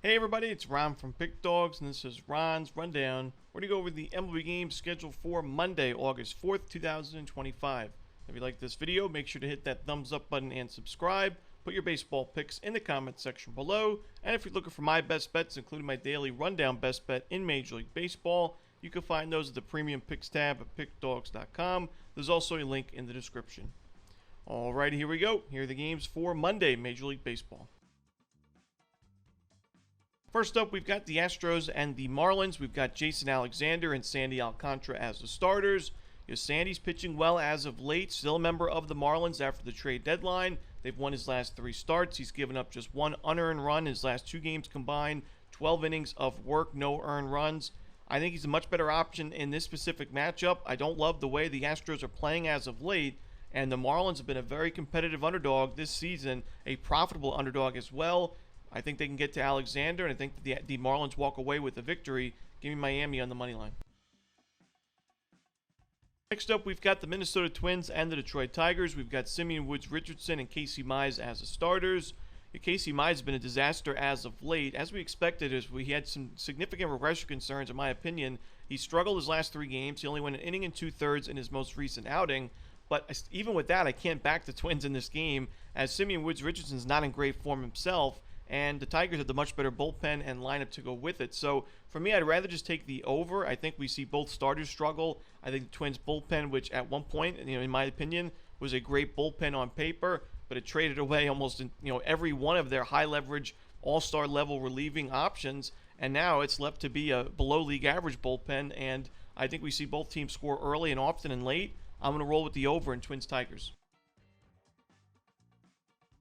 Hey everybody, it's Ron from Pick Dawgz, and this is Ron's Rundown. We're going to go over the MLB games scheduled for Monday, August 4th, 2025. If you like this video, make sure to hit that thumbs up button and subscribe. Put your baseball picks in the comments section below. And if you're looking for my best bets, including my daily rundown best bet in Major League Baseball, you can find those at the Premium Picks tab at pickdawgz.com. There's also a link in the description. Alright, here we go. Here are the games for Monday, Major League Baseball. First up, we've got the Astros and the Marlins. We've got Jason Alexander and Sandy Alcantara as the starters. Sandy's pitching well as of late, still a member of the Marlins after the trade deadline. They've won his last 3 starts. He's given up just 1 unearned run in his last 2 games combined, 12 innings of work, no earned runs. I think he's a much better option in this specific matchup. I don't love the way the Astros are playing as of late, and the Marlins have been a very competitive underdog this season, a profitable underdog as well. I think they can get to Alexander, and I think the Marlins walk away with the victory. Give me Miami on the money line. Next up, we've got the Minnesota Twins and the Detroit Tigers. We've got Simeon Woods Richardson and Casey Mize as the starters. Casey Mize has been a disaster as of late. As we expected, he had some significant regression concerns, in my opinion. He struggled his last 3 games. He only went an inning and 2/3 in his most recent outing. But even with that, I can't back the Twins in this game, as Simeon Woods Richardson's not in great form himself. And the Tigers have the much better bullpen and lineup to go with it. So for me, I'd rather just take the over. I think we see both starters struggle. I think the Twins bullpen, which at one point, in my opinion, was a great bullpen on paper, but it traded away almost every one of their high leverage all-star level relieving options, and now it's left to be a below league average bullpen. And I think we see both teams score early and often and late. I'm going to roll with the over in Twins Tigers.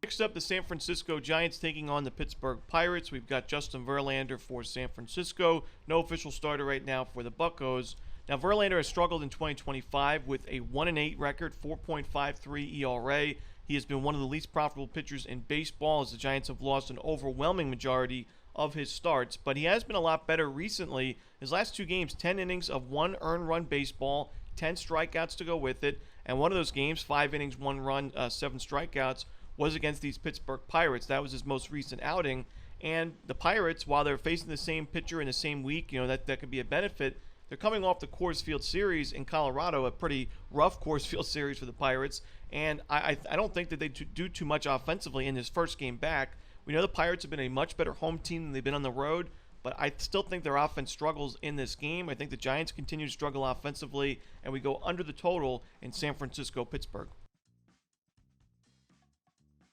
Next up, the San Francisco Giants taking on the Pittsburgh Pirates. We've got Justin Verlander for San Francisco. No official starter right now for the Buccos. Now, Verlander has struggled in 2025 with a 1-8 record, 4.53 ERA. He has been one of the least profitable pitchers in baseball, as the Giants have lost an overwhelming majority of his starts. But he has been a lot better recently. His last 2 games, 10 innings of 1 earned run baseball, 10 strikeouts to go with it. And one of those games, 5 innings, 1 run, 7 strikeouts, was against these Pittsburgh Pirates. That was his most recent outing. And the Pirates, while they're facing the same pitcher in the same week, that could be a benefit. They're coming off the Coors Field Series in Colorado, a pretty rough Coors Field Series for the Pirates. And I don't think that they do too much offensively in this first game back. We know the Pirates have been a much better home team than they've been on the road, but I still think their offense struggles in this game. I think the Giants continue to struggle offensively, and we go under the total in San Francisco-Pittsburgh.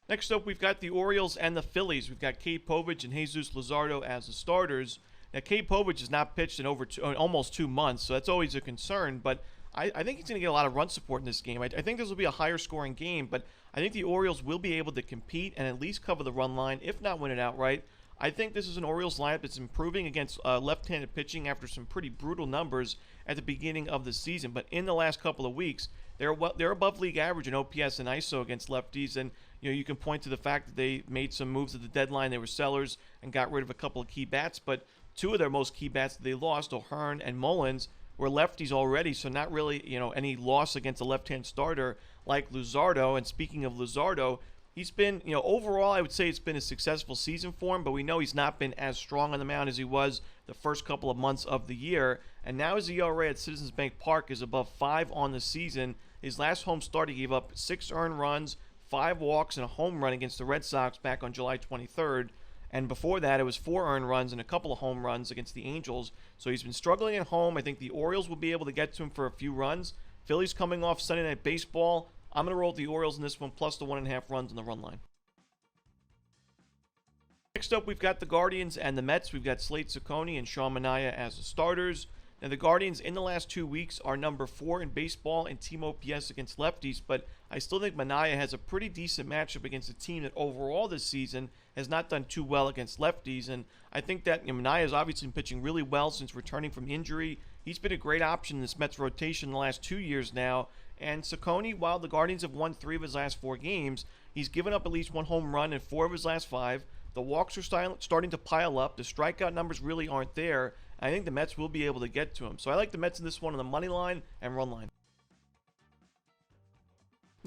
Next up, we've got the Orioles and the Phillies. We've got Cade Povich and Jesus Luzardo as the starters. Now, Cade Povich has not pitched in almost 2 months, so that's always a concern. But I think he's going to get a lot of run support in this game. I think this will be a higher scoring game, but I think the Orioles will be able to compete and at least cover the run line, if not win it outright. I think this is an Orioles lineup that's improving against left-handed pitching after some pretty brutal numbers at the beginning of the season. But in the last couple of weeks, they're above league average in OPS and ISO against lefties. And you can point to the fact that they made some moves at the deadline. They were sellers and got rid of a couple of key bats. But 2 of their most key bats that they lost, O'Hearn and Mullins, were lefties already. So not really any loss against a left-hand starter like Luzardo. And speaking of Luzardo, he's been, overall, I would say it's been a successful season for him, but we know he's not been as strong on the mound as he was the first couple of months of the year. And now his ERA at Citizens Bank Park is above 5 on the season. His last home start, he gave up 6 earned runs, 5 walks, and a home run against the Red Sox back on July 23rd. And before that, it was 4 earned runs and a couple of home runs against the Angels. So he's been struggling at home. I think the Orioles will be able to get to him for a few runs. Phillies coming off Sunday Night Baseball. I'm going to roll with the Orioles in this one, plus the 1.5 runs on the run line. Next up, we've got the Guardians and the Mets. We've got Slade Cecconi and Sean Manaea as the starters. Now, the Guardians in the last 2 weeks are number 4 in baseball in team OPS against lefties, but I still think Manaea has a pretty decent matchup against a team that overall this season has not done too well against lefties. And I think that Manaea has obviously been pitching really well since returning from injury. He's been a great option in this Mets rotation in the last 2 years now. And Cecconi, while the Guardians have won 3 of his last 4 games, he's given up at least 1 home run in 4 of his last 5. The walks are starting to pile up. The strikeout numbers really aren't there. I think the Mets will be able to get to him. So I like the Mets in this one on the money line and run line.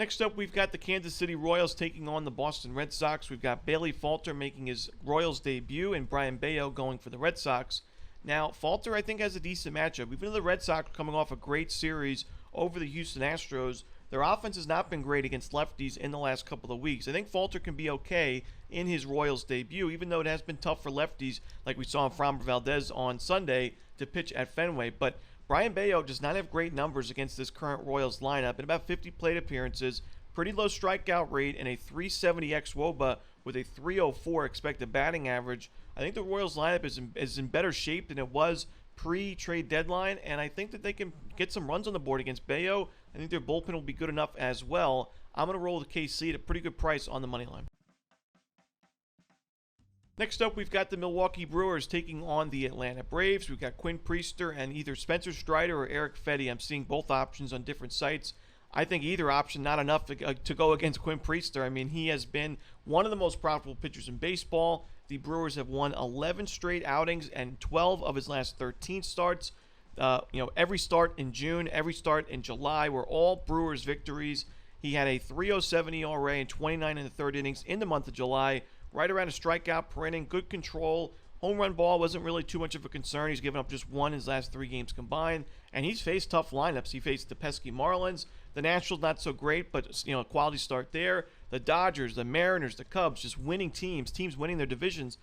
Next up, we've got the Kansas City Royals taking on the Boston Red Sox. We've got Bailey Falter making his Royals debut and Brian Bayo going for the Red Sox. Now, Falter, I think, has a decent matchup. Even though the Red Sox coming off a great series over the Houston Astros, their offense has not been great against lefties in the last couple of weeks. I think Falter can be okay in his Royals debut, even though it has been tough for lefties, like we saw in Framber Valdez on Sunday, to pitch at Fenway. But Brian Bayo does not have great numbers against this current Royals lineup. In about 50 plate appearances, pretty low strikeout rate, and a 370 xWOBA with a 304 expected batting average. I think the Royals lineup is in better shape than it was pre-trade deadline, and I think that they can get some runs on the board against Bayo. I think their bullpen will be good enough as well. I'm going to roll with KC at a pretty good price on the money line. Next up, we've got the Milwaukee Brewers taking on the Atlanta Braves. We've got Quinn Priester and either Spencer Strider or Eric Fedde. I'm seeing both options on different sites. I think either option not enough to go against Quinn Priester. I mean, he has been one of the most profitable pitchers in baseball. The Brewers have won 11 straight outings and 12 of his last 13 starts. Every start in June, every start in July were all Brewers victories. He had a 3.07 ERA and 29 in the third innings in the month of July, right around a strikeout per inning, good control. Home run ball wasn't really too much of a concern. He's given up just one in his last 3 games combined, and he's faced tough lineups. He faced the pesky Marlins. The Nationals not so great, but quality start there. The Dodgers, the Mariners, the Cubs, just winning teams winning their divisions.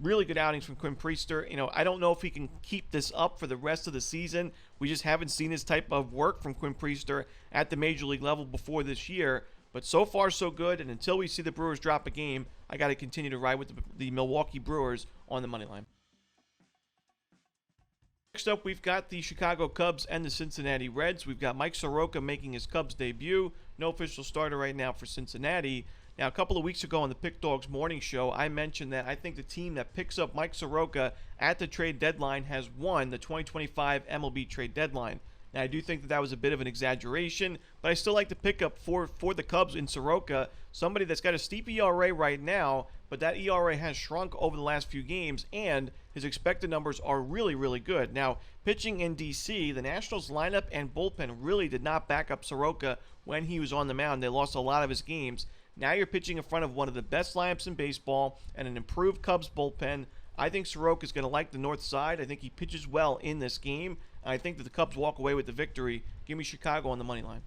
Really good outings from Quinn Priester. I don't know if he can keep this up for the rest of the season. We just haven't seen this type of work from Quinn Priester at the major league level before this year. But so far, so good. And until we see the Brewers drop a game, I got to continue to ride with the Milwaukee Brewers on the money line. Next up, we've got the Chicago Cubs and the Cincinnati Reds. We've got Mike Soroka making his Cubs debut. No official starter right now for Cincinnati. Now, a couple of weeks ago on the Pick Dawgz morning show, I mentioned that I think the team that picks up Mike Soroka at the trade deadline has won the 2025 MLB trade deadline. Now, I do think that was a bit of an exaggeration, but I still like to pick up for the Cubs in Soroka, somebody that's got a steep ERA right now, but that ERA has shrunk over the last few games, and his expected numbers are really, really good. Now, pitching in D.C., the Nationals lineup and bullpen really did not back up Soroka when he was on the mound. They lost a lot of his games. Now you're pitching in front of one of the best lineups in baseball and an improved Cubs bullpen. I think Soroka is going to like the north side. I think he pitches well in this game. I think that the Cubs walk away with the victory. Give me Chicago on the money line.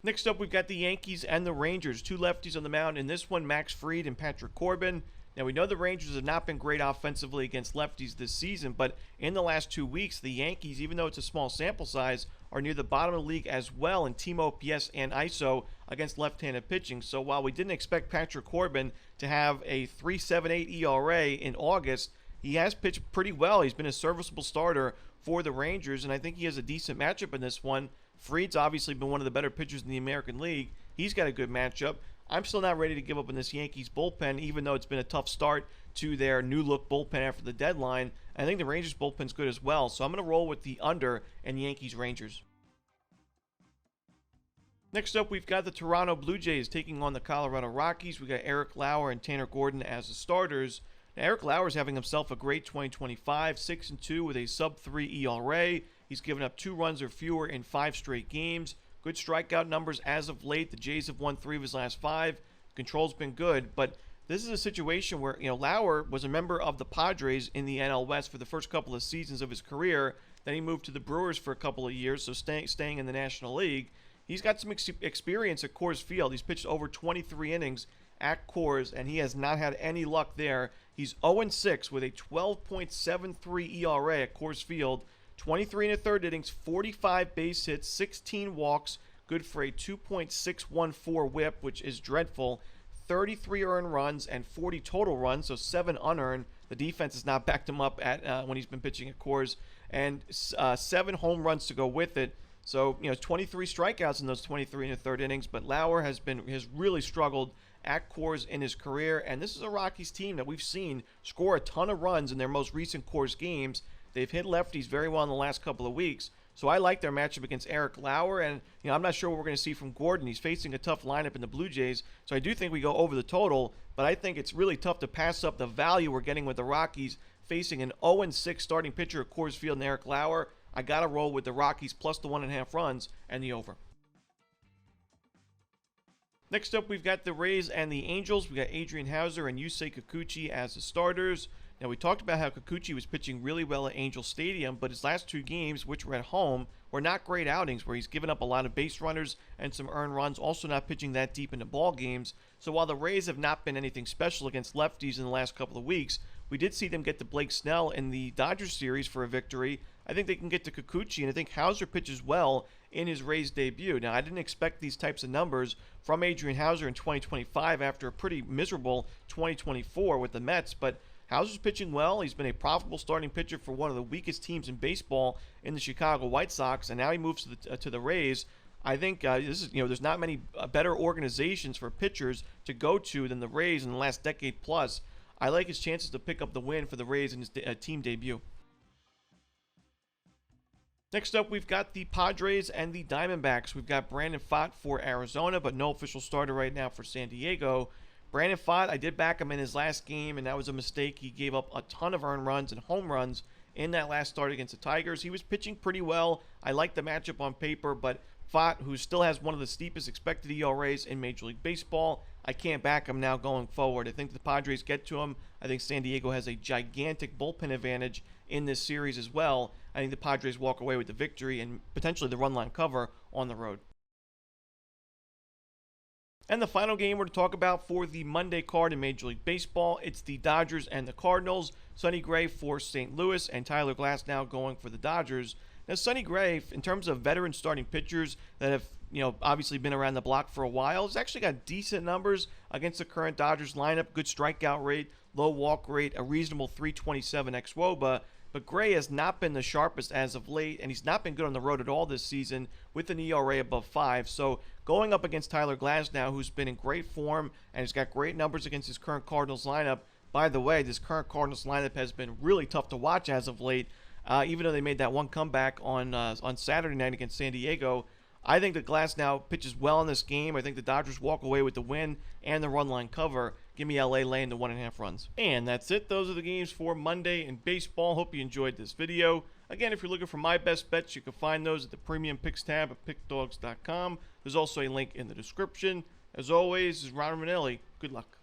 Next up, we've got the Yankees and the Rangers. 2 lefties on the mound. In this one, Max Fried and Patrick Corbin. Now, we know the Rangers have not been great offensively against lefties this season, but in the last 2 weeks, the Yankees, even though it's a small sample size, are near the bottom of the league as well in team OPS and ISO against left-handed pitching. So while we didn't expect Patrick Corbin to have a 3.78 ERA in August, he has pitched pretty well. He's been a serviceable starter for the Rangers, and I think he has a decent matchup in this one. Fried's obviously been one of the better pitchers in the American League. He's got a good matchup. I'm still not ready to give up on this Yankees bullpen, even though it's been a tough start to their new-look bullpen after the deadline. I think the Rangers bullpen's good as well, so I'm going to roll with the under and Yankees-Rangers. Next up, we've got the Toronto Blue Jays taking on the Colorado Rockies. We've got Eric Lauer and Tanner Gordon as the starters. Now, Eric Lauer's having himself a great 2025, 6-2 with a sub-3 ERA. He's given up 2 runs or fewer in 5 straight games. Good strikeout numbers as of late. The Jays have won 3 of his last 5. Control's been good, but this is a situation where Lauer was a member of the Padres in the NL West for the first couple of seasons of his career. Then he moved to the Brewers for a couple of years, so staying in the National League. He's got some experience at Coors Field. He's pitched over 23 innings at Coors, and he has not had any luck there. He's 0-6 with a 12.73 ERA at Coors Field. 23 in the third innings, 45 base hits, 16 walks, good for a 2.614 whip, which is dreadful. 33 earned runs and 40 total runs, so 7 unearned. The defense has not backed him up at when he's been pitching at Coors, and 7 home runs to go with it. So 23 strikeouts in those 23 in the third innings. But Lauer has really struggled at Coors in his career, and this is a Rockies team that we've seen score a ton of runs in their most recent Coors games. They've hit lefties very well in the last couple of weeks. So I like their matchup against Eric Lauer, and I'm not sure what we're going to see from Gordon. He's facing a tough lineup in the Blue Jays, so I do think we go over the total, but I think it's really tough to pass up the value we're getting with the Rockies facing an 0-6 starting pitcher at Coors Field and Eric Lauer. I got to roll with the Rockies plus the 1.5 runs and the over. Next up, we've got the Rays and the Angels. We got Adrian Houser and Yusei Kikuchi as the starters. Now, we talked about how Kikuchi was pitching really well at Angel Stadium, but his last 2 games, which were at home, were not great outings where he's given up a lot of base runners and some earned runs, also not pitching that deep into ball games. So while the Rays have not been anything special against lefties in the last couple of weeks, we did see them get to Blake Snell in the Dodgers series for a victory. I think they can get to Kikuchi, and I think Houser pitches well in his Rays debut. Now, I didn't expect these types of numbers from Adrian Houser in 2025 after a pretty miserable 2024 with the Mets, but Hauser's pitching well. He's been a profitable starting pitcher for one of the weakest teams in baseball in the Chicago White Sox, and now he moves to the Rays. I think this is, there's not many better organizations for pitchers to go to than the Rays in the last decade plus. I like his chances to pick up the win for the Rays in his team debut. Next up, we've got the Padres and the Diamondbacks. We've got Brandon Pfaadt for Arizona, but no official starter right now for San Diego. Brandon Pfaadt, I did back him in his last game, and that was a mistake. He gave up a ton of earned runs and home runs in that last start against the Tigers. He was pitching pretty well. I like the matchup on paper, but Pfaadt, who still has one of the steepest expected ERAs in Major League Baseball, I can't back him now going forward. I think the Padres get to him. I think San Diego has a gigantic bullpen advantage in this series as well. I think the Padres walk away with the victory and potentially the run line cover on the road. And the final game we're to talk about for the Monday card in Major League Baseball, it's the Dodgers and the Cardinals. Sonny Gray for St. Louis and Tyler Glasnow going for the Dodgers. Now, Sonny Gray, in terms of veteran starting pitchers that have, obviously been around the block for a while, has actually got decent numbers against the current Dodgers lineup. Good strikeout rate, low walk rate, a reasonable 327 xWOBA. But Gray has not been the sharpest as of late, and he's not been good on the road at all this season with an ERA above 5. So going up against Tyler Glasnow, who's been in great form and has got great numbers against his current Cardinals lineup. By the way, this current Cardinals lineup has been really tough to watch as of late. Even though they made that one comeback on Saturday night against San Diego, I think that Glasnow pitches well in this game. I think the Dodgers walk away with the win and the run line cover. Give me LA laying the 1.5 runs. And that's it. Those are the games for Monday in baseball. Hope you enjoyed this video. Again, if you're looking for my best bets, you can find those at the Premium Picks tab at pickdawgz.com. There's also a link in the description. As always, this is Romanelli. Good luck.